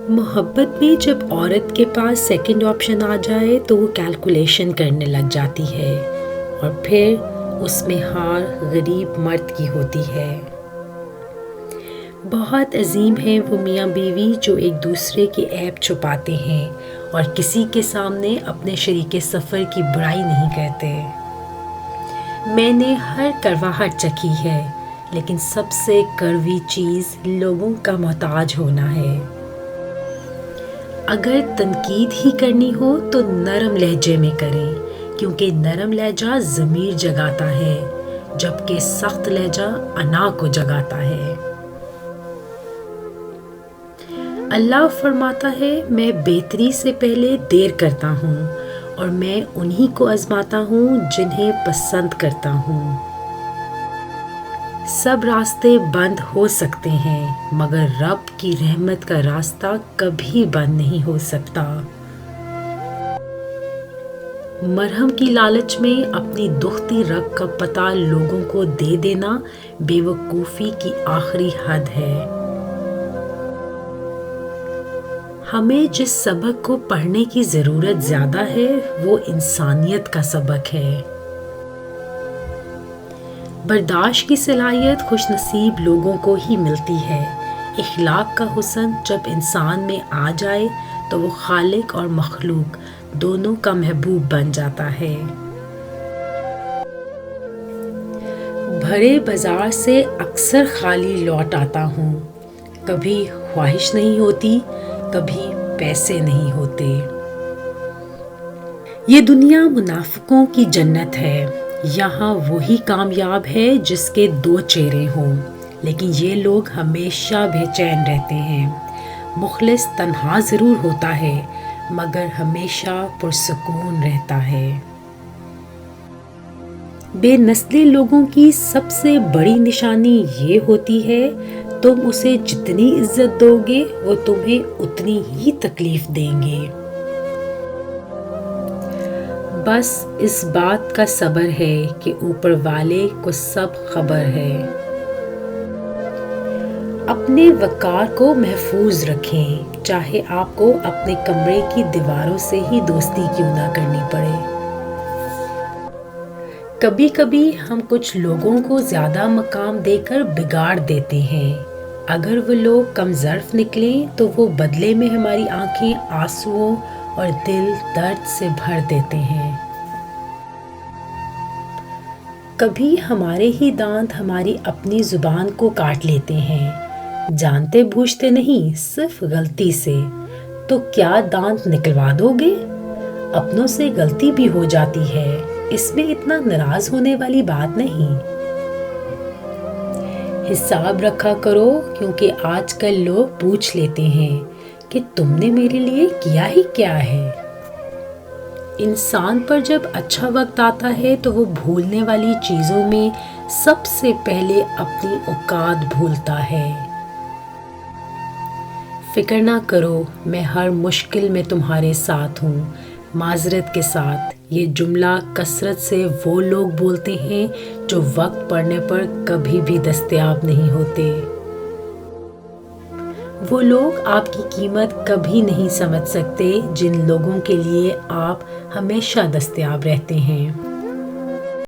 محبت میں جب عورت کے پاس سیکنڈ آپشن آ جائے تو وہ کیلکولیشن کرنے لگ جاتی ہے اور پھر اس میں ہار غریب مرد کی ہوتی ہے۔ بہت عظیم ہیں وہ میاں بیوی جو ایک دوسرے کے عیب چھپاتے ہیں اور کسی کے سامنے اپنے شریک سفر کی برائی نہیں کرتے۔ میں نے ہر کرواہٹ چکھی ہے، لیکن سب سے کڑوی چیز لوگوں کا محتاج ہونا ہے۔ اگر تنقید ہی کرنی ہو تو نرم لہجے میں کریں، کیونکہ نرم لہجہ ضمیر جگاتا ہے، جبکہ سخت لہجہ انا کو جگاتا ہے۔ اللہ فرماتا ہے، میں بہتری سے پہلے دیر کرتا ہوں اور میں انہی کو آزماتا ہوں جنہیں پسند کرتا ہوں۔ سب راستے بند ہو سکتے ہیں مگر رب کی رحمت کا راستہ کبھی بند نہیں ہو سکتا۔ مرہم کی لالچ میں اپنی دکھتی رگ کا پتہ لوگوں کو دے دینا بے وقوفی کی آخری حد ہے۔ ہمیں جس سبق کو پڑھنے کی ضرورت زیادہ ہے وہ انسانیت کا سبق ہے۔ برداشت کی صلاحیت خوش نصیب لوگوں کو ہی ملتی ہے۔ اخلاق کا حسن جب انسان میں آ جائے تو وہ خالق اور مخلوق دونوں کا محبوب بن جاتا ہے۔ بھرے بازار سے اکثر خالی لوٹ آتا ہوں، کبھی خواہش نہیں ہوتی، کبھی پیسے نہیں ہوتے۔ یہ دنیا منافقوں کی جنت ہے، یہاں وہی کامیاب ہے جس کے دو چہرے ہوں، لیکن یہ لوگ ہمیشہ بے چین رہتے ہیں۔ مخلص تنہا ضرور ہوتا ہے مگر ہمیشہ پرسکون رہتا ہے۔ بے نسلی لوگوں کی سب سے بڑی نشانی یہ ہوتی ہے، تم اسے جتنی عزت دو گے وہ تمہیں اتنی ہی تکلیف دیں گے۔ بس اس بات کا صبر ہے کہ اوپر والے کو سب خبر ہے۔ اپنے وقار کو محفوظ رکھیں، چاہے آپ کو اپنے کمرے کی دیواروں سے ہی دوستی کیوں نہ کرنی پڑے۔ کبھی کبھی ہم کچھ لوگوں کو زیادہ مقام دے کر بگاڑ دیتے ہیں۔ اگر وہ لوگ کم ظرف نکلیں تو وہ بدلے میں ہماری آنکھیں آنسوؤں اور دل درد سے بھر دیتے ہیں۔ کبھی ہمارے ہی دانت ہماری اپنی زبان کو کاٹ لیتے ہیں، جانتے بوجھتے نہیں، صرف غلطی سے۔ تو کیا دانت نکلوا دو گے؟ اپنوں سے غلطی بھی ہو جاتی ہے، اس میں اتنا ناراض ہونے والی بات نہیں۔ حساب رکھا کرو، کیونکہ آج کل لوگ پوچھ لیتے ہیں کہ تم نے میرے لیے کیا ہی کیا ہے۔ انسان پر جب اچھا وقت آتا ہے تو وہ بھولنے والی چیزوں میں سب سے پہلے اپنی اوقات بھولتا ہے۔ فکر نہ کرو، میں ہر مشکل میں تمہارے ساتھ ہوں۔ معذرت کے ساتھ، یہ جملہ کثرت سے وہ لوگ بولتے ہیں جو وقت پڑنے پر کبھی بھی دستیاب نہیں ہوتے۔ وہ لوگ آپ کی قیمت کبھی نہیں سمجھ سکتے جن لوگوں کے لیے آپ ہمیشہ دستیاب رہتے ہیں۔